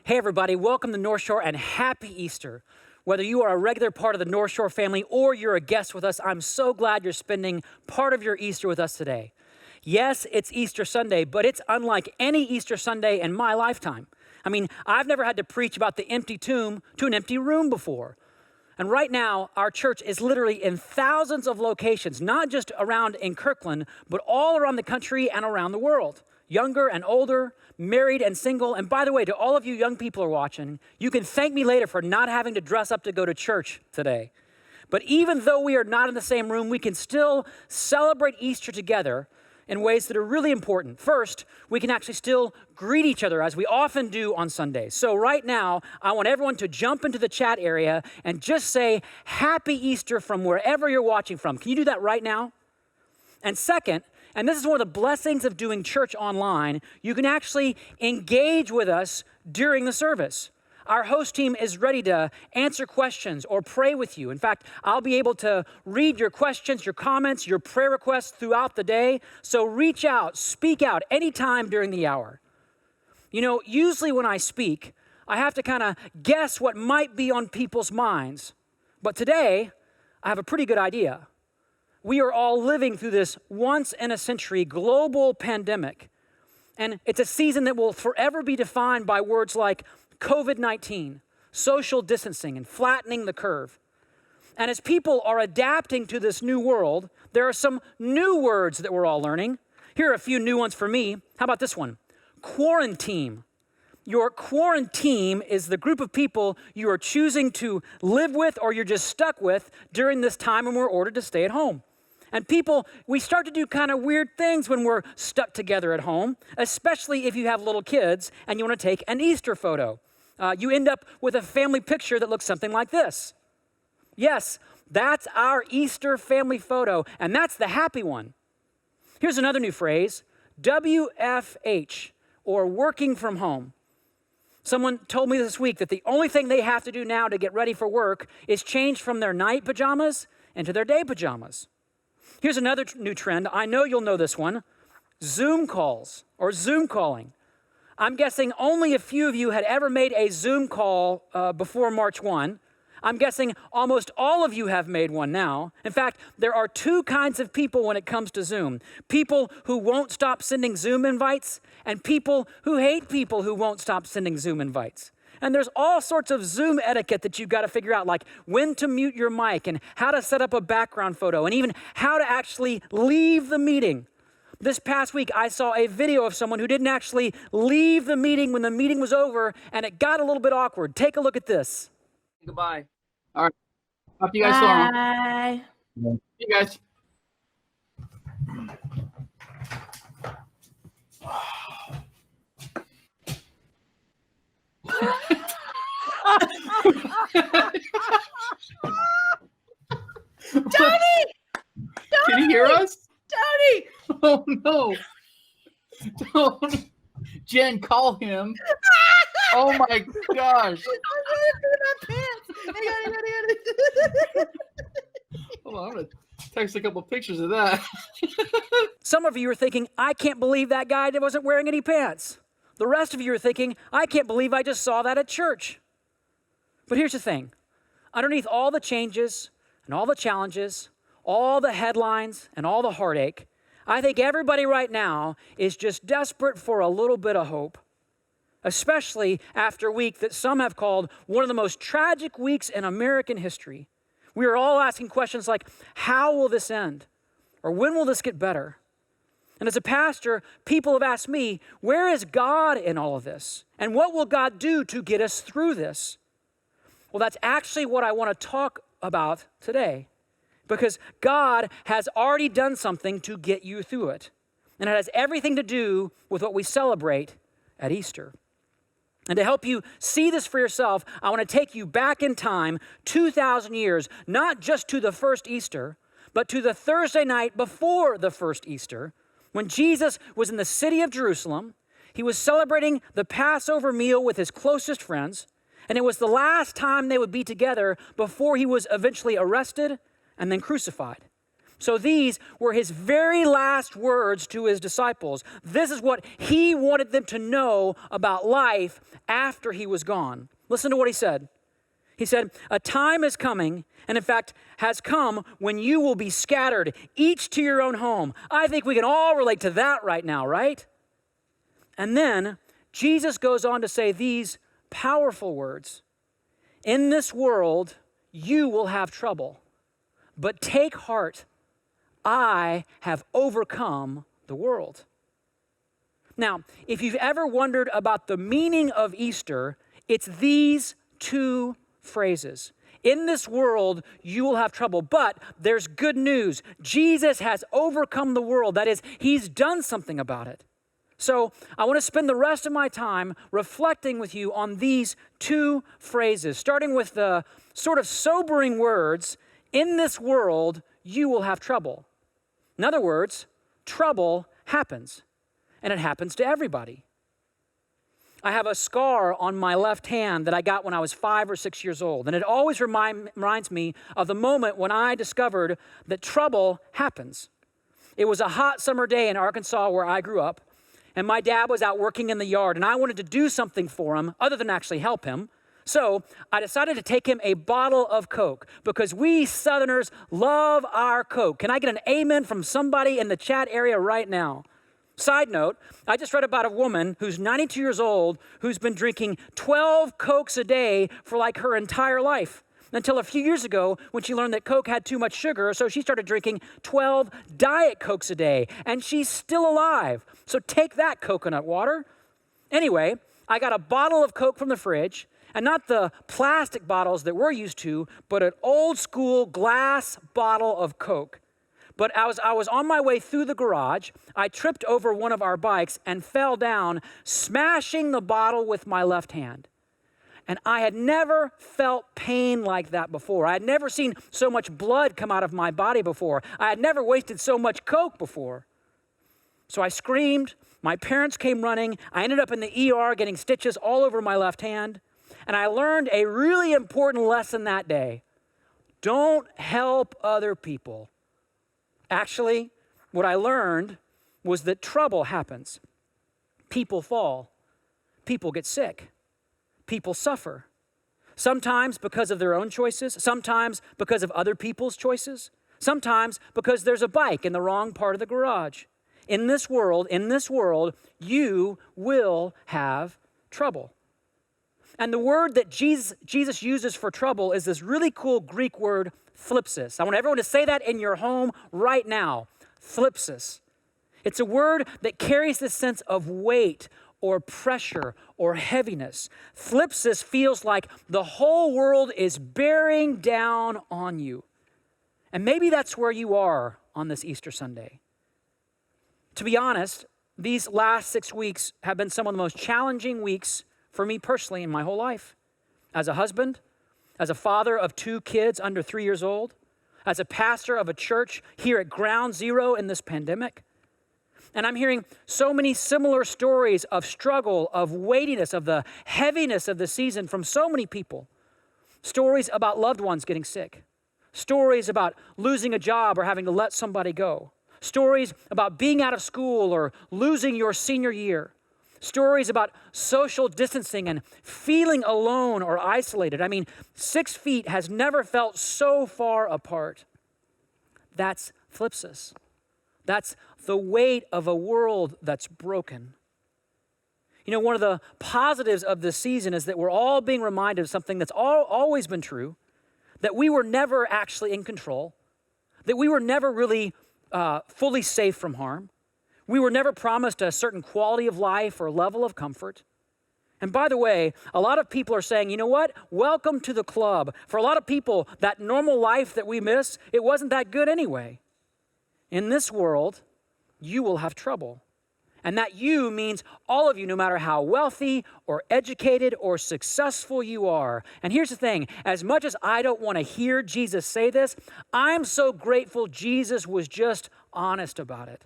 Hey everybody, welcome to Northshore and happy Easter. Whether you are a regular part of the Northshore family or you're a guest with us, I'm so glad you're spending part of your Easter with us today. Yes, it's Easter Sunday, but it's unlike any Easter Sunday in my lifetime. I mean, I've never had to preach about the empty tomb to an empty room before. And right now, our church is literally in thousands of locations, not just around in Kirkland, but all around the country and around the world. Younger and older, married and single. And by the way, to all of you young people who are watching, you can thank me later for not having to dress up to go to church today. But even though we are not in the same room, we can still celebrate Easter together in ways that are really important. First, we can actually still greet each other as we often do on Sundays. So right now, I want everyone to jump into the chat area and just say, Happy Easter from wherever you're watching from. Can you do that right now? And second, and this is one of the blessings of doing church online, you can actually engage with us during the service. Our host team is ready to answer questions or pray with you. In fact, I'll be able to read your questions, your comments, your prayer requests throughout the day. So reach out, speak out anytime during the hour. You know, usually when I speak, I have to kind of guess what might be on people's minds. But today, I have a pretty good idea. We are all living through this once-in-a-century global pandemic. And it's a season that will forever be defined by words like COVID-19, social distancing, and flattening the curve. And as people are adapting to this new world, there are some new words that we're all learning. Here are a few new ones for me. How about this one? Quarantine. Your quarantine is the group of people you are choosing to live with or you're just stuck with during this time when we're ordered to stay at home. And people, we start to do kind of weird things when we're stuck together at home, especially if you have little kids and you want to take an Easter photo. You end up with a family picture that looks something like this. Yes, that's our Easter family photo, and that's the happy one. Here's another new phrase, WFH, or working from home. Someone told me this week that the only thing they have to do now to get ready for work is change from their night pajamas into their day pajamas. Here's another new trend. I know you'll know this one. Zoom calls or Zoom calling. I'm guessing only a few of you had ever made a Zoom call before March 1. I'm guessing almost all of you have made one now. In fact, there are two kinds of people when it comes to Zoom. People who won't stop sending Zoom invites and people who hate people who won't stop sending Zoom invites. And there's all sorts of Zoom etiquette that you've got to figure out, like when to mute your mic and how to set up a background photo and even how to actually leave the meeting. This past week, I saw a video of someone who didn't actually leave the meeting when the meeting was over, and it got a little bit awkward. Take a look at this. Goodbye. All right. Talk to you guys tomorrow. Bye. See you guys. Tony! Can you hear us? Tony! Oh no! Don't, Jen, call him. Oh my gosh! Hold on, I'm gonna text a couple pictures of that. Some of you are thinking, I can't believe that guy wasn't wearing any pants. The rest of you are thinking, I can't believe I just saw that at church. But here's the thing. Underneath all the changes and all the challenges, all the headlines and all the heartache, I think everybody right now is just desperate for a little bit of hope, especially after a week that some have called one of the most tragic weeks in American history. We are all asking questions like, how will this end? Or when will this get better? And as a pastor, people have asked me, where is God in all of this? And what will God do to get us through this? Well, that's actually what I want to talk about today, because God has already done something to get you through it. And it has everything to do with what we celebrate at Easter. And to help you see this for yourself, I want to take you back in time 2,000 years, not just to the first Easter, but to the Thursday night before the first Easter, when Jesus was in the city of Jerusalem. He was celebrating the Passover meal with his closest friends, and it was the last time they would be together before he was eventually arrested and then crucified. So these were his very last words to his disciples. This is what he wanted them to know about life after he was gone. Listen to what he said. He said, "A time is coming, and in fact has come, when you will be scattered, each to your own home." I think we can all relate to that right now, right? And then Jesus goes on to say these powerful words. "In this world, you will have trouble, but take heart. I have overcome the world." Now, if you've ever wondered about the meaning of Easter, it's these two phrases. In this world, you will have trouble, but there's good news. Jesus has overcome the world. That is, he's done something about it. So I want to spend the rest of my time reflecting with you on these two phrases, starting with the sort of sobering words, "In this world, you will have trouble." In other words, trouble happens, and it happens to everybody. I have a scar on my left hand that I got when I was 5 or 6 years old, and it always reminds me of the moment when I discovered that trouble happens. It was a hot summer day in Arkansas where I grew up, and my dad was out working in the yard, and I wanted to do something for him other than actually help him. So I decided to take him a bottle of Coke because we Southerners love our Coke. Can I get an amen from somebody in the chat area right now? Side note, I just read about a woman who's 92 years old who's been drinking 12 Cokes a day for like her entire life. Until a few years ago when she learned that Coke had too much sugar, so she started drinking 12 Diet Cokes a day, and she's still alive. So take that, coconut water. Anyway, I got a bottle of Coke from the fridge, and not the plastic bottles that we're used to, but an old school glass bottle of Coke. But as I was on my way through the garage, I tripped over one of our bikes and fell down, smashing the bottle with my left hand. And I had never felt pain like that before. I had never seen so much blood come out of my body before. I had never wasted so much Coke before. So I screamed. My parents came running. I ended up in the ER getting stitches all over my left hand. And I learned a really important lesson that day. Don't help other people. Actually, what I learned was that trouble happens. People fall. People get sick. People suffer. Sometimes because of their own choices, sometimes because of other people's choices, sometimes because there's a bike in the wrong part of the garage. In this world, you will have trouble. And the word that Jesus uses for trouble is this really cool Greek word, thlipsis. I want everyone to say that in your home right now, thlipsis. It's a word that carries this sense of weight or pressure or heaviness. Thlipsis feels like the whole world is bearing down on you. And maybe that's where you are on this Easter Sunday. To be honest, these last 6 weeks have been some of the most challenging weeks for me personally in my whole life. As a husband, as a father of 2 kids under 3 years old, as a pastor of a church here at Ground Zero in this pandemic. And I'm hearing so many similar stories of struggle, of weightiness, of the heaviness of the season from so many people. Stories about loved ones getting sick. Stories about losing a job or having to let somebody go. Stories about being out of school or losing your senior year. Stories about social distancing and feeling alone or isolated. I mean, 6 feet has never felt so far apart. That's thlipsis. That's the weight of a world that's broken. You know, one of the positives of this season is that we're all being reminded of something that's always been true, that we were never actually in control, that we were never really fully safe from harm. We were never promised a certain quality of life or level of comfort. And by the way, a lot of people are saying, you know what? Welcome to the club. For a lot of people, that normal life that we miss, it wasn't that good anyway. In this world, you will have trouble. And that you means all of you, no matter how wealthy or educated or successful you are. And here's the thing, as much as I don't want to hear Jesus say this, I'm so grateful Jesus was just honest about it.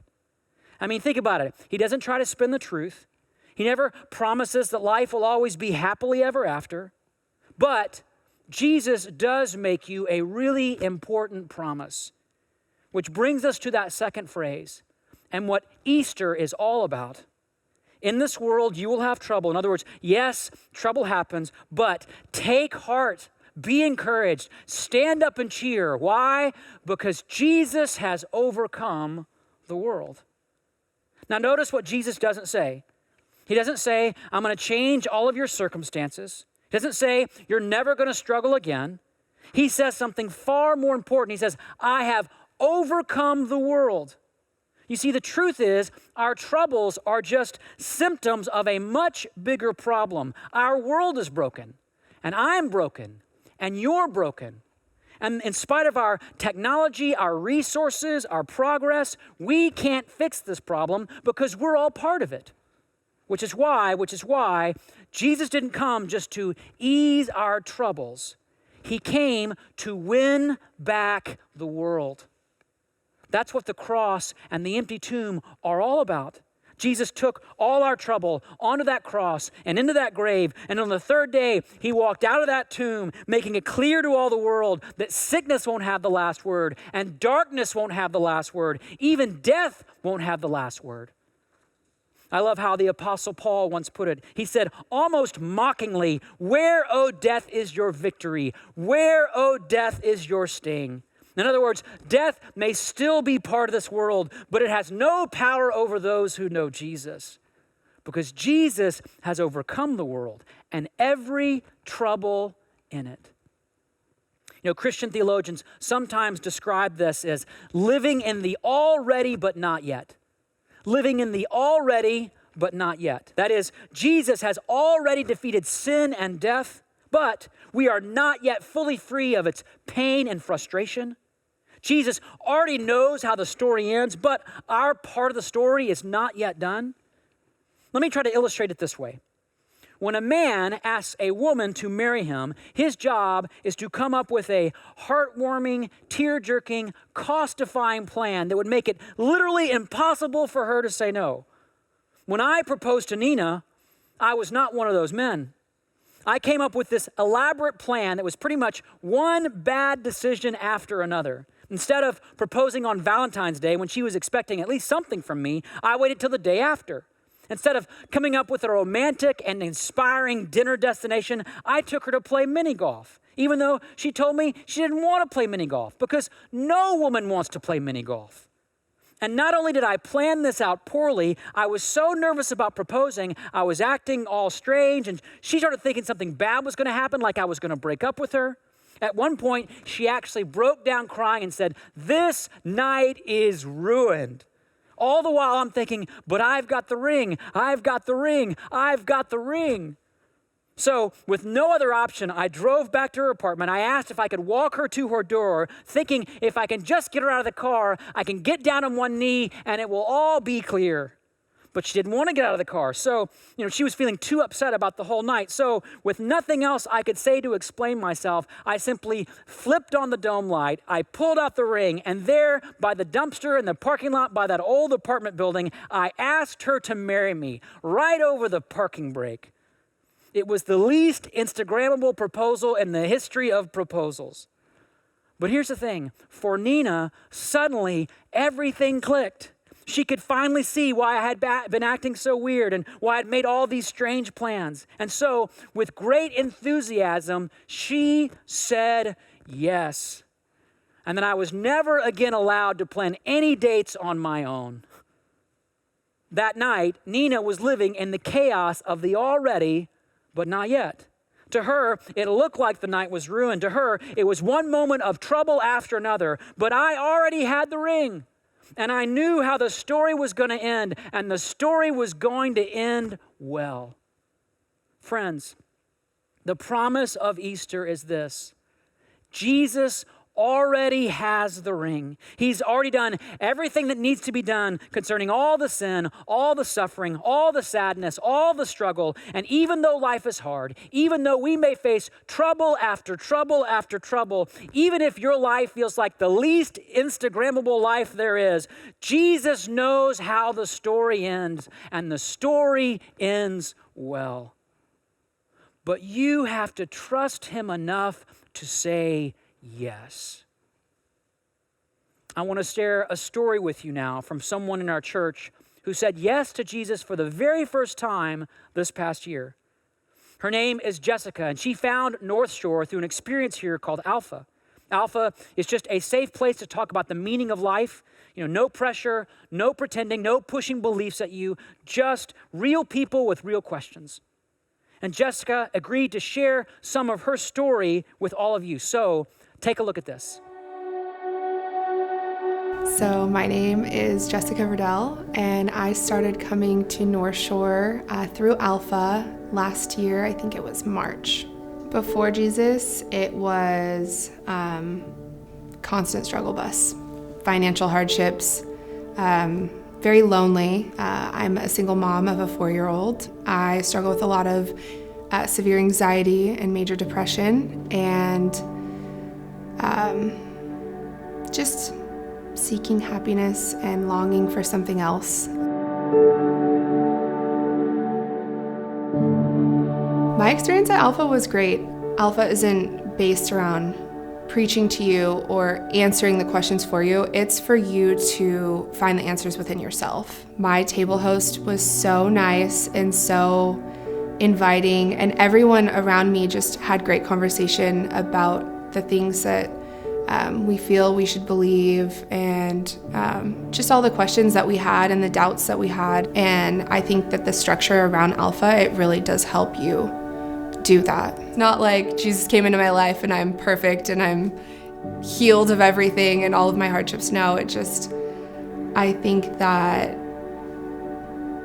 I mean, think about it. He doesn't try to spin the truth. He never promises that life will always be happily ever after. But Jesus does make you a really important promise. Which brings us to that second phrase and what Easter is all about. In this world, you will have trouble. In other words, yes, trouble happens, but take heart, be encouraged, stand up and cheer. Why? Because Jesus has overcome the world. Now, notice what Jesus doesn't say. He doesn't say, I'm going to change all of your circumstances. He doesn't say, you're never going to struggle again. He says something far more important. He says, I have overcome the world. You see, the truth is, our troubles are just symptoms of a much bigger problem. Our world is broken, and I'm broken, and you're broken. And in spite of our technology, our resources, our progress, we can't fix this problem because we're all part of it. Which is why Jesus didn't come just to ease our troubles. He came to win back the world. That's what the cross and the empty tomb are all about. Jesus took all our trouble onto that cross and into that grave, and on the third day, he walked out of that tomb, making it clear to all the world that sickness won't have the last word, and darkness won't have the last word, even death won't have the last word. I love how the Apostle Paul once put it. He said, almost mockingly, where, O death, is your victory? Where, O death, is your sting? In other words, death may still be part of this world, but it has no power over those who know Jesus, because Jesus has overcome the world and every trouble in it. You know, Christian theologians sometimes describe this as living in the already but not yet. Living in the already but not yet. That is, Jesus has already defeated sin and death, but we are not yet fully free of its pain and frustration. Jesus already knows how the story ends, but our part of the story is not yet done. Let me try to illustrate it this way. When a man asks a woman to marry him, his job is to come up with a heartwarming, tear-jerking, cost-defying plan that would make it literally impossible for her to say no. When I proposed to Nina, I was not one of those men. I came up with this elaborate plan that was pretty much one bad decision after another. Instead of proposing on Valentine's Day when she was expecting at least something from me, I waited till the day after. Instead of coming up with a romantic and inspiring dinner destination, I took her to play mini golf, even though she told me she didn't want to play mini golf, because no woman wants to play mini golf. And not only did I plan this out poorly, I was so nervous about proposing, I was acting all strange, and she started thinking something bad was going to happen, like I was going to break up with her. At one point, she actually broke down crying and said, "This night is ruined." All the while I'm thinking, but I've got the ring, I've got the ring, I've got the ring. So with no other option, I drove back to her apartment. I asked if I could walk her to her door, thinking if I can just get her out of the car, I can get down on one knee and it will all be clear. But she didn't want to get out of the car. So, she was feeling too upset about the whole night. So with nothing else I could say to explain myself, I simply flipped on the dome light. I pulled out the ring, and there by the dumpster in the parking lot by that old apartment building, I asked her to marry me right over the parking brake. It was the least Instagrammable proposal in the history of proposals. But here's the thing. For Nina, suddenly everything clicked. She could finally see why I had been acting so weird and why I'd made all these strange plans. And so, with great enthusiasm, she said yes. And then I was never again allowed to plan any dates on my own. That night, Nina was living in the chaos of the already, but not yet. To her, it looked like the night was ruined. To her, it was one moment of trouble after another. But I already had the ring. And I knew how the story was going to end, and the story was going to end well. Friends, the promise of Easter is this: Jesus already has the ring. He's already done everything that needs to be done concerning all the sin, all the suffering, all the sadness, all the struggle. And even though life is hard, even though we may face trouble after trouble after trouble, even if your life feels like the least Instagrammable life there is, Jesus knows how the story ends, and the story ends well. But you have to trust him enough to say yes. I want to share a story with you now from someone in our church who said yes to Jesus for the very first time this past year. Her name is Jessica, and she found Northshore through an experience here called Alpha. Alpha is just a safe place to talk about the meaning of life. No pressure, no pretending, no pushing beliefs at you, just real people with real questions. And Jessica agreed to share some of her story with all of you. So take a look at this. So my name is Jessica Vidal, and I started coming to Northshore through Alpha last year. I think it was March. Before Jesus, it was constant struggle bus, financial hardships, very lonely. I'm a single mom of a 4-year-old. I struggle with a lot of severe anxiety and major depression, and just seeking happiness and longing for something else. My experience at Alpha was great. Alpha isn't based around preaching to you or answering the questions for you. It's for you to find the answers within yourself. My table host was so nice and so inviting, and everyone around me just had great conversation about the things that we feel we should believe, and just all the questions that we had and the doubts that we had. And I think that the structure around Alpha, it really does help you do that. It's not like Jesus came into my life and I'm perfect and I'm healed of everything and all of my hardships. No, I think that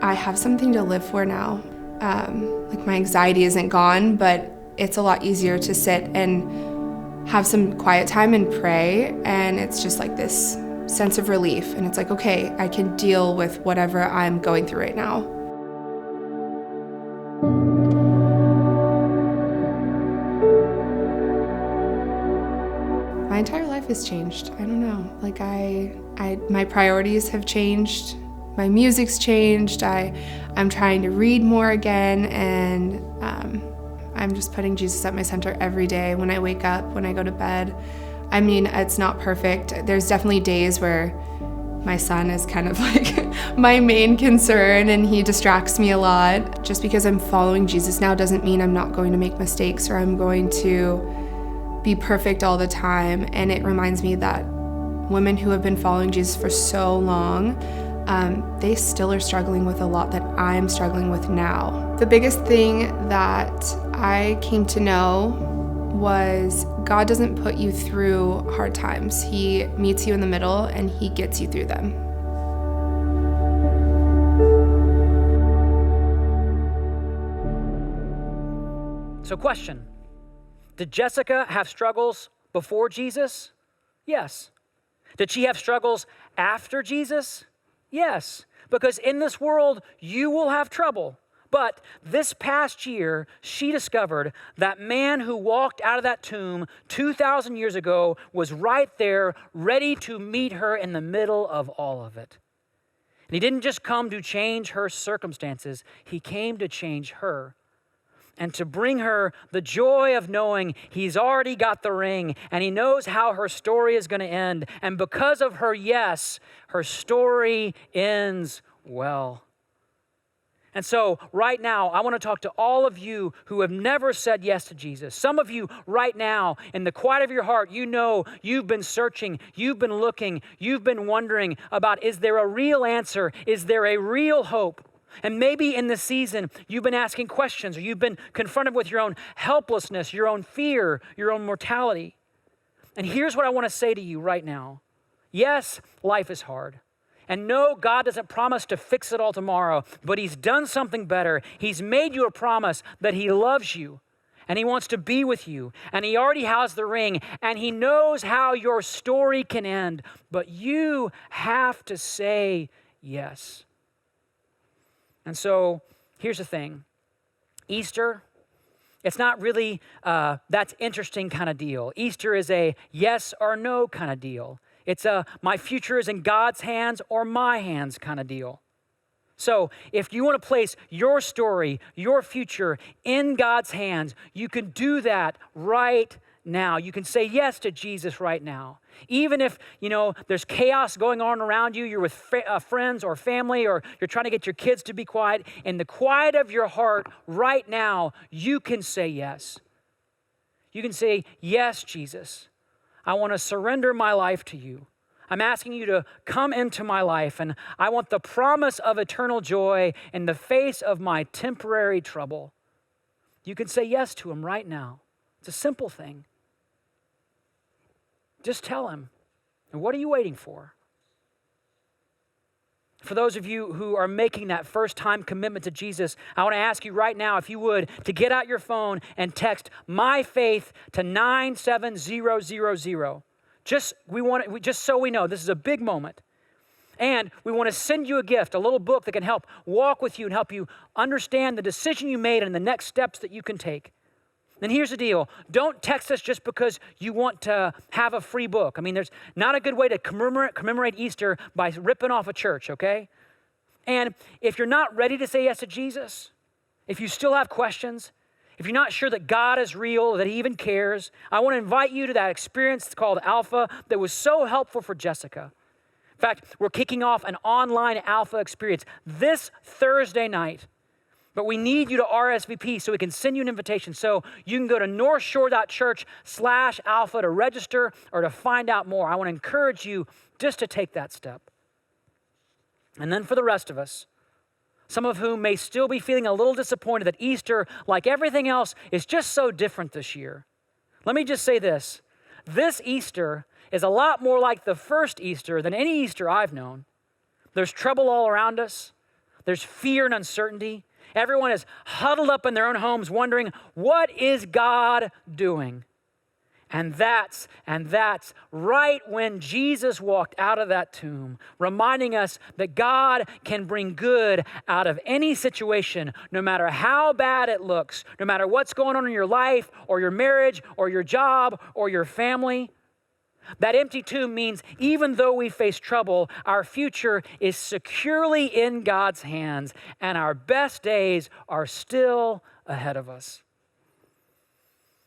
I have something to live for now. Like my anxiety isn't gone, but it's a lot easier to sit and have some quiet time and pray, and it's just like this sense of relief, and it's like, okay, I can deal with whatever I'm going through right now. My entire life has changed. I don't know, like my priorities have changed, my music's changed, I'm trying to read more again, and I'm just putting Jesus at my center every day when I wake up, when I go to bed. I mean, it's not perfect. There's definitely days where my son is kind of like my main concern and he distracts me a lot. Just because I'm following Jesus now doesn't mean I'm not going to make mistakes or I'm going to be perfect all the time. And it reminds me that women who have been following Jesus for so long, they still are struggling with a lot that I'm struggling with now. The biggest thing that I came to know was God doesn't put you through hard times. He meets you in the middle and he gets you through them. So question, did Jessica have struggles before Jesus? Yes. Did she have struggles after Jesus? Yes, because in this world, you will have trouble. But this past year, she discovered that man who walked out of that tomb 2,000 years ago was right there, ready to meet her in the middle of all of it. And he didn't just come to change her circumstances, he came to change her. And to bring her the joy of knowing he's already got the ring and he knows how her story is going to end. And because of her yes, her story ends well. And so right now, I want to talk to all of you who have never said yes to Jesus. Some of you right now, in the quiet of your heart, you know you've been searching, you've been looking, you've been wondering about, is there a real answer? Is there a real hope? And maybe in this season, you've been asking questions or you've been confronted with your own helplessness, your own fear, your own mortality. And here's what I want to say to you right now. Yes, life is hard. And no, God doesn't promise to fix it all tomorrow, but he's done something better. He's made you a promise that he loves you and he wants to be with you. And he already has the ring and he knows how your story can end, but you have to say yes. And so here's the thing. Easter, it's not really that's interesting kind of deal. Easter is a yes or no kind of deal. It's a my future is in God's hands or my hands kind of deal. So if you want to place your story, your future in God's hands, you can do that right now. You can say yes to Jesus right now. Even if, there's chaos going on around you, you're with friends or family, or you're trying to get your kids to be quiet, in the quiet of your heart right now, you can say yes. You can say, yes, Jesus, I want to surrender my life to you. I'm asking you to come into my life, and I want the promise of eternal joy in the face of my temporary trouble. You can say yes to him right now. It's a simple thing. Just tell him. And what are you waiting for? For those of you who are making that first-time commitment to Jesus, I want to ask you right now, if you would, to get out your phone and text "My Faith" to 97000. Just so we know, this is a big moment. And we want to send you a gift, a little book that can help walk with you and help you understand the decision you made and the next steps that you can take. And here's the deal. Don't text us just because you want to have a free book. I mean, there's not a good way to commemorate Easter by ripping off a church, okay? And if you're not ready to say yes to Jesus, if you still have questions, if you're not sure that God is real, that he even cares, I want to invite you to that experience called Alpha that was so helpful for Jessica. In fact, we're kicking off an online Alpha experience this Thursday night. But we need you to RSVP so we can send you an invitation. So you can go to northshore.church/alpha to register or to find out more. I want to encourage you just to take that step. And then for the rest of us, some of whom may still be feeling a little disappointed that Easter, like everything else, is just so different this year. Let me just say this. This Easter is a lot more like the first Easter than any Easter I've known. There's trouble all around us. There's fear and uncertainty. Everyone is huddled up in their own homes wondering, what is God doing? And that's right when Jesus walked out of that tomb, reminding us that God can bring good out of any situation, no matter how bad it looks, no matter what's going on in your life or your marriage or your job or your family. That empty tomb means even though we face trouble, our future is securely in God's hands, and our best days are still ahead of us.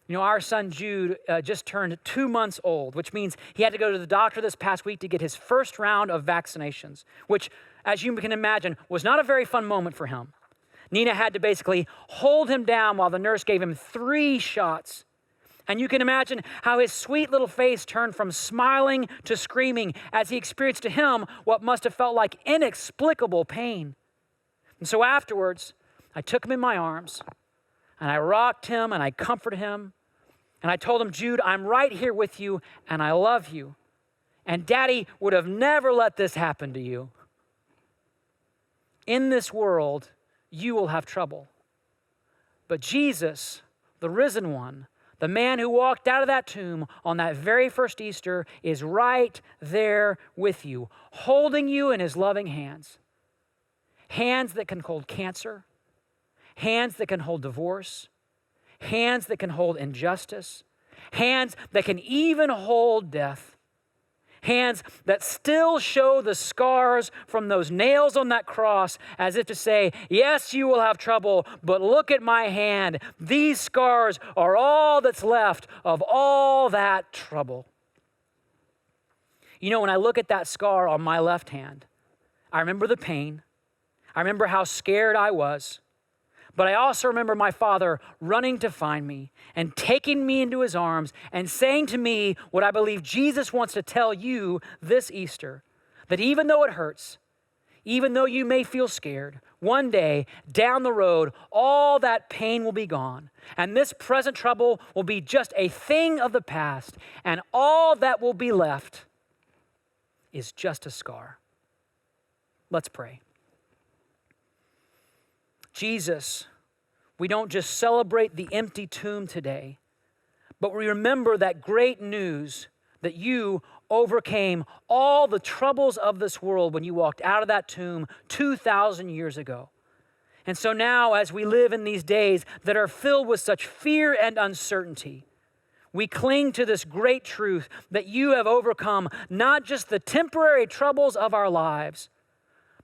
Our son Jude just turned 2 months old, which means he had to go to the doctor this past week to get his first round of vaccinations, which, as you can imagine, was not a very fun moment for him. Nina had to basically hold him down while the nurse gave him 3 shots. And you can imagine how his sweet little face turned from smiling to screaming as he experienced to him what must have felt like inexplicable pain. And so afterwards, I took him in my arms, and I rocked him, and I comforted him, and I told him, Jude, I'm right here with you, and I love you. And Daddy would have never let this happen to you. In this world, you will have trouble. But Jesus, the risen one, the man who walked out of that tomb on that very first Easter, is right there with you, holding you in his loving hands. Hands that can hold cancer, hands that can hold divorce, hands that can hold injustice, hands that can even hold death. Hands that still show the scars from those nails on that cross, as if to say, yes, you will have trouble, but look at my hand. These scars are all that's left of all that trouble. When I look at that scar on my left hand, I remember the pain. I remember how scared I was. But I also remember my father running to find me and taking me into his arms and saying to me what I believe Jesus wants to tell you this Easter, that even though it hurts, even though you may feel scared, one day down the road, all that pain will be gone. And this present trouble will be just a thing of the past. And all that will be left is just a scar. Let's pray. Jesus, we don't just celebrate the empty tomb today, but we remember that great news that you overcame all the troubles of this world when you walked out of that tomb 2,000 years ago. And so now, as we live in these days that are filled with such fear and uncertainty, we cling to this great truth that you have overcome not just the temporary troubles of our lives,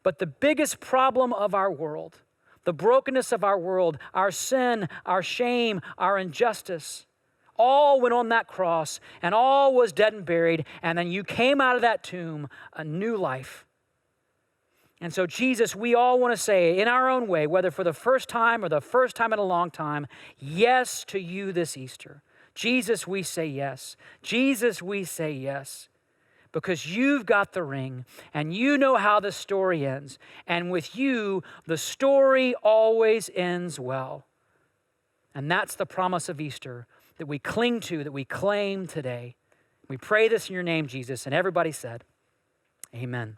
but the biggest problem of our world, the brokenness of our world, our sin, our shame, our injustice, all went on that cross and all was dead and buried, and then you came out of that tomb a new life. And so, Jesus, we all want to say in our own way, whether for the first time or the first time in a long time, yes to you this Easter. Jesus, we say yes. Jesus, we say yes. Because you've got the ring and you know how the story ends. And with you, the story always ends well. And that's the promise of Easter that we cling to, that we claim today. We pray this in your name, Jesus. And everybody said, amen.